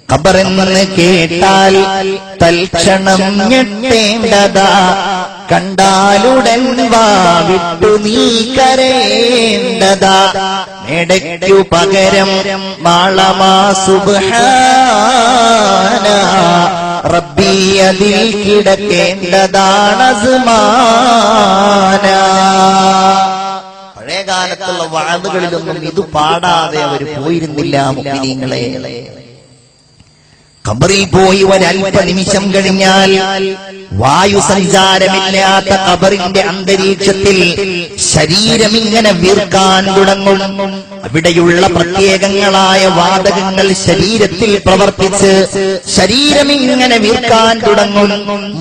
ഖബറെന്ന് കേട്ടാൽ തൽക്ഷണം ഞെട്ടേണ്ടതാ, കണ്ടാലുടൻ വാവിട്ടു നീ കരയേണ്ടതാ. മേടയ്ക്കു പകരം മാളമാ സുബ്ഹാന, റബ്ബി അതിൽ കിടക്കേണ്ടതാണ് അസ്മാന. പഴയകാലത്തുള്ള വഅദുകളിലൊന്നും ഇത് പാടാതെ അവർ പോയിരുന്നില്ല മുഅ്മിനീങ്ങളെ. ഖബറിൽ പോയി ഒരൽപ്പ നിമിഷം കഴിഞ്ഞാൽ വായു സഞ്ചാരമില്ലാത്ത ഖബറിന്റെ അന്തരീക്ഷത്തിൽ ശരീരം ഇങ്ങനെ വീർക്കാൻ തുടങ്ങും. അവിടെയുള്ള പ്രത്യേകങ്ങളായ വാതകങ്ങൾ ശരീരത്തിൽ പ്രവർത്തിച്ച് ശരീരം ഇങ്ങനെ വീർക്കാൻ തുടങ്ങും.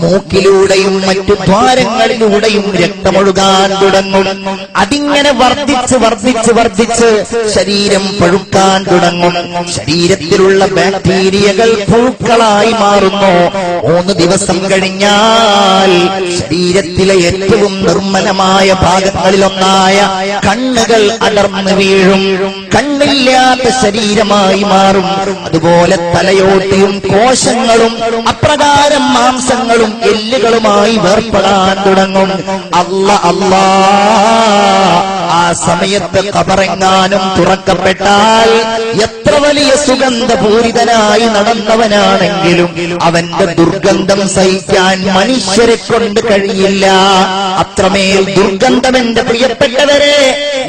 മൂക്കിലൂടെയും മറ്റു ദ്വാരങ്ങളിലൂടെയും രക്തമൊഴുകാൻ തുടങ്ങും. അതിങ്ങനെ വർദ്ധിച്ച് വർദ്ധിച്ച് വർദ്ധിച്ച് ശരീരം പഴുക്കാൻ തുടങ്ങും. ശരീരത്തിലുള്ള ബാക്ടീരിയകൾ പുഴുക്കളായി മാറുന്നു. 3 ദിവസം കഴിഞ്ഞാൽ ശരീരത്തിലെ ഏറ്റവും നിർമ്മലമായ ഭാഗങ്ങളിലൊന്നായ കണ്ണുകൾ അടർന്നു വീഴും. കണ്ണില്ലാത്ത ശരീരമായി മാറും. അതുപോലെ തലയോട്ടിയും കോശങ്ങളും അപ്രകാരം മാംസങ്ങളും എല്ലുകളുമായി വേർപ്പെടാൻ തുടങ്ങും. അല്ലാ, ആ സമയത്ത് ഖബറെങ്ങാനും തുറക്കപ്പെട്ടാൽ എത്ര വലിയ സുഗന്ധപൂരിതനായി നടന്നവനാണെങ്കിലും അവന്റെ ദുർഗന്ധം സഹിക്കാൻ മനുഷ്യരെ കൊണ്ട് കഴിയില്ല. അത്രമേൽ ദുർഗന്ധം എന്റെ പ്രിയപ്പെട്ടവരെ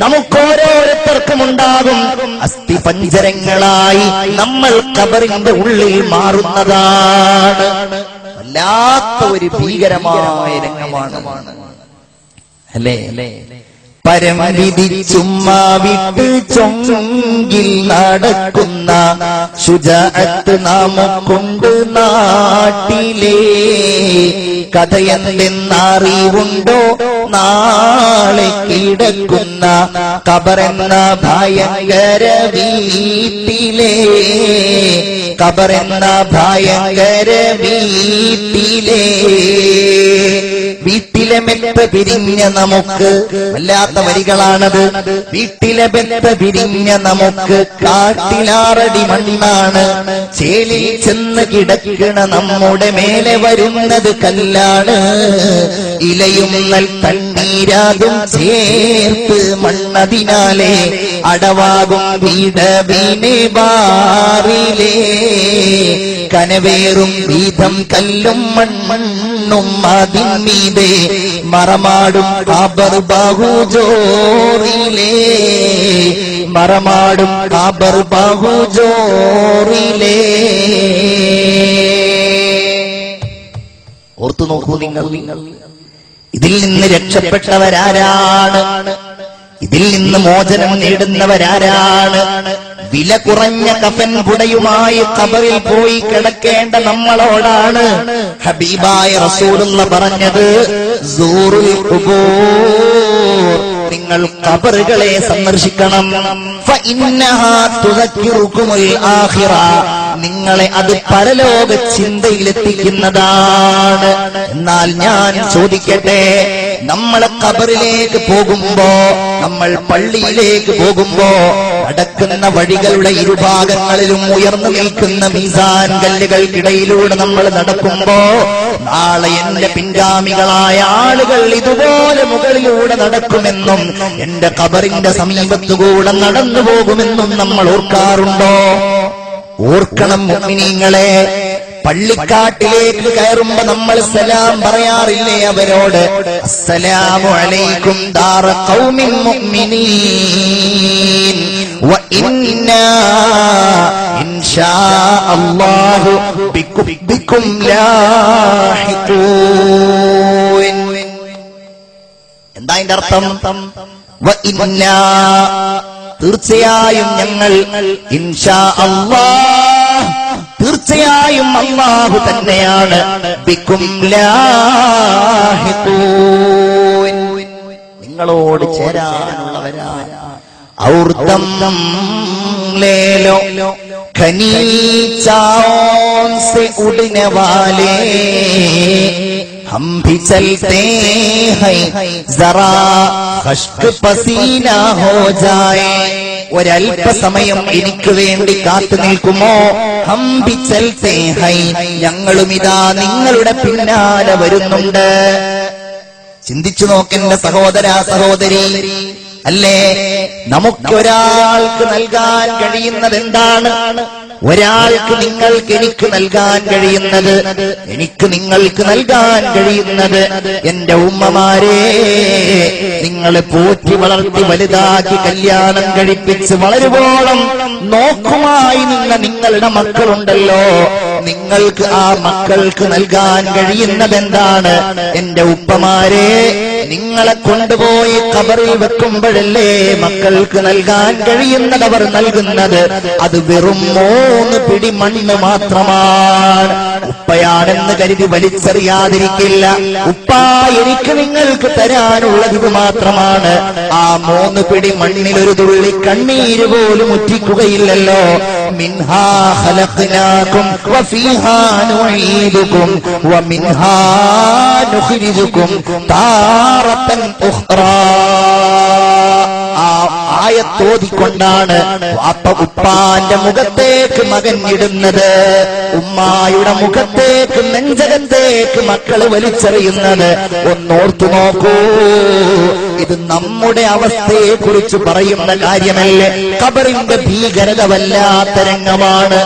നമുക്കോരോരുത്തർക്കും ഉണ്ടാകും. അസ്ഥിപഞ്ജരങ്ങളായി നമ്മൾ ഖബറിന്റെ ഉള്ളിൽ മാറുന്നതാണ്. വല്ലാത്ത ഒരു ഭീകരമായ രംഗമാണ് അല്ലേ? പരം വിധിച്ചുമ്മാ വിട്ട് ചൊങ്കിൽ നടക്കുന്ന ശുജാഅത്ത് നമുക്കുണ്ട് നാട്ടിലെ. കഥയെന്തെന്നറിവുണ്ടോ നാളെ കിടക്കുന്ന ഖബറെന്ന ഭയങ്കര വീട്ടിലെ. ഖബറെന്ന ഭയങ്കര വീട്ടിലെ. വീട്ടിലെ മെത്ത പിരിഞ്ഞ നമുക്ക്, വല്ലാത്ത വരികളാണത്. വീട്ടിലെ മെത്ത പിരിഞ്ഞ നമുക്ക് കാട്ടിലാറടി മണ്ണാണ്. ചേലിൽ ചെന്ന് കിടക്കണ നമ്മുടെ മേലെ വരുന്നത് കല്ലാണ്. ഇലയും തണ്ണീരാകും ചേർത്ത് മണ്ണതിനാലെ അടവാകും വീടവീനെ ബാറിലേ. കനവേറും വീതം കല്ലും മണ്ണും അതിന്മീതെ മറമാടും ഖബർ ബാഹുജോറിലേ. മറമാടും ഖബർ ബാഹുജോറിലേ. ഓർത്തു നോക്കൂ നിങ്ങൾ, ഇതിൽ നിന്ന് രക്ഷപ്പെട്ടവരാരാണ്? ഇതിൽ നിന്ന് മോചനം നേടുന്നവരാരാണ്? വില കുറഞ്ഞ കഫൻ പുടയുമായി ഖബറിൽ പോയി കിടക്കേണ്ട നമ്മളോടാണ് ഹബീബായ റസൂലുള്ള പറഞ്ഞത്, സൂറുൽ ഖുബൂർ, നിങ്ങൾ ഖബറുകളെ സന്ദർശിക്കണം. ഫഇന്നഹാ തുദക്കിറുകുമുൽ ആഖിറ, നിങ്ങളെ അത് പരലോക ചിന്തയിലെത്തിക്കുന്നതാണ്. എന്നാൽ ഞാൻ ചോദിക്കട്ടെ, നമ്മൾ ഖബറിലേക്ക് പോകുമ്പോ, നമ്മൾ പള്ളിയിലേക്ക് പോകുമ്പോ നടക്കുന്ന വഴികളുടെ ഇരുഭാഗങ്ങളിലും ഉയർന്നു നിൽക്കുന്ന മീസാൻ കല്ലുകൾക്കിടയിലൂടെ നമ്മൾ നടക്കുമ്പോ നാളെ എന്റെ പിൻഗാമികളായ ആളുകൾ ഇതുപോലെ മുകളിലൂടെ നടക്കുമെന്നും എന്റെ ഖബറിന്റെ സമീപത്തുകൂടെ നടന്നു പോകുമെന്നും നമ്മൾ ഓർക്കാറുണ്ടോ? ഓർക്കണം മുഅ്മിനീങ്ങളെ. പള്ളിക്കാട്ടിലേക്ക് കയറുമ്പോ നമ്മൾ സലാം പറയാറില്ലേ അവരോട്? അസ്സലാമു അലൈക്കും ദാറ ഖൗമിൻ മുഅ്മിനീൻ വ ഇന്നാ ഇൻഷാ അല്ലാഹു ബിക്കും ലാഹിഖൂൻ. എന്താ അതിന്റെ അർത്ഥം? വ ഇന്നാ, തീർച്ചയായും ഞങ്ങൾ, ഇൻഷാ അല്ലാഹ്, തീർച്ചയായും അല്ലാഹു തന്നെയാണ്, ബിക്കും ലാഹിഖൂൻ, നിങ്ങളോട് ചേരാനുള്ളവരാണ്. ഔർദം ലേലോ ഖനി ചാओं से उड़ने वाले हम भी चलते हैं जरा खश्क पसीना हो जाए. ഒരല്പസമയം എനിക്ക് വേണ്ടി കാത്തു നിൽക്കുമോ? ഹം ഭി ചൽതേ ഹൈ, ഞങ്ങളും ഇതാ നിങ്ങളുടെ പിന്നാലെ വരുന്നുണ്ട്. ചിന്തിച്ചു നോക്കെന്റെ സഹോദരാ സഹോദരി, അല്ലേ നമുക്കൊരാൾക്ക് നൽകാൻ കഴിയുന്നത് എന്താണ്? ഒരാൾക്ക് നിങ്ങൾക്ക് എനിക്ക് നൽകാൻ കഴിയുന്നത്, എനിക്ക് നിങ്ങൾക്ക് നൽകാൻ കഴിയുന്നത്, എന്റെ ഉമ്മമാരെ, നിങ്ങളെ പോറ്റി വളർത്തി വലുതാക്കി കല്യാണം കഴിപ്പിച്ച് വളരുവോളം നോക്കുമായി നിന്ന നിങ്ങളുടെ മക്കളുണ്ടല്ലോ, നിങ്ങൾക്ക് ആ മക്കൾക്ക് നൽകാൻ കഴിയുന്നത് എന്താണ്? എന്റെ ഉപ്പമാരെ, നിങ്ങളെ കൊണ്ടുപോയി ഖബറിൽ വെക്കുമ്പോഴല്ലേ മക്കൾക്ക് നൽകാൻ കഴിയുന്നത് അവർ നൽകുന്നത്? അത് വെറും 3 പിടി മണ്ണ് മാത്രമാണ്. ഉപ്പയാണെന്ന് കരുതി വലിച്ചെറിയാതിരിക്കില്ല. ഉപ്പ, എനിക്ക് നിങ്ങൾക്ക് തരാനുള്ളത് ഇത് മാത്രമാണ്. ആ 3 പിടി മണ്ണിൽ ഒരു തുള്ളി കണ്ണീര് പോലും ഉറ്റിക്കുകയില്ലല്ലോ. മിൻഹാ ഖലഖ്നാകും വഫീഹാ നുഈദുകും വമിൻഹാ നുഖ്രിജുകും താറത്തൻ ഉഖ്റാ. ആയത്തോതിക്കൊണ്ടാണ് ഉപ്പാന്റെ മുഖത്തേക്ക് മകൻ ഇടുന്നത്, ഉമ്മായുടെ മുഖത്തേക്ക് നെഞ്ചകത്തേക്ക് മക്കള് വലിച്ചെറിയുന്നത്. ഒന്നോർത്തു നോക്കൂ, ഇത് നമ്മുടെ അവസ്ഥയെ കുറിച്ച് പറയുന്ന കാര്യമല്ലേ? ഖബറിന്റെ ഭീകരത വല്ലാത്ത രംഗമാണ്.